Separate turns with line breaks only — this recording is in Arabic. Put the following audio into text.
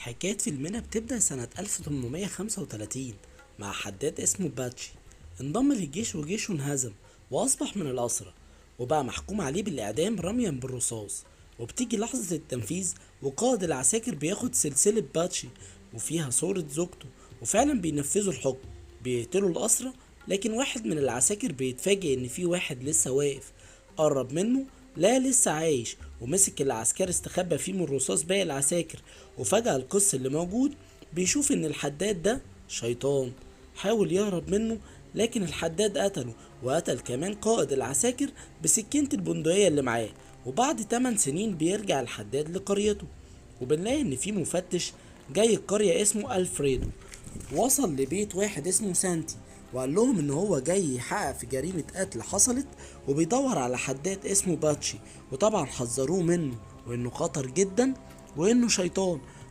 حكاية فيلمنا بتبدأ سنة 1835 مع حداد اسمه باتشي. انضم للجيش وجيشه انهزم وأصبح من الأسرى، وبقى محكوم عليه بالإعدام رميا بالرصاص. وبتيجي لحظة التنفيذ وقائد العساكر بياخد سلسلة باتشي وفيها صورة زوجته، وفعلا بينفذوا الحكم، بيقتلوا الأسرى. لكن واحد من العساكر بيتفاجئ إن في واحد لسه واقف قرب منه، لا لسه عايش، ومسك العسكري استخبى فيه من رصاص باقي العساكر. وفجأة القس اللي موجود بيشوف ان الحداد ده شيطان، حاول يهرب منه، لكن الحداد قتله وقتل كمان قائد العساكر بسكينة البندقية اللي معاه. وبعد 8 سنين بيرجع الحداد لقريته، وبنلاقي ان في مفتش جاي القرية اسمه ألفريدو. وصل لبيت واحد اسمه سانتي وقال لهم ان هو جاي يحقق في جريمة قتل حصلت، وبيدور على حداد اسمه باتشي. وطبعا حذروه منه وانه خطر جدا وانه شيطان.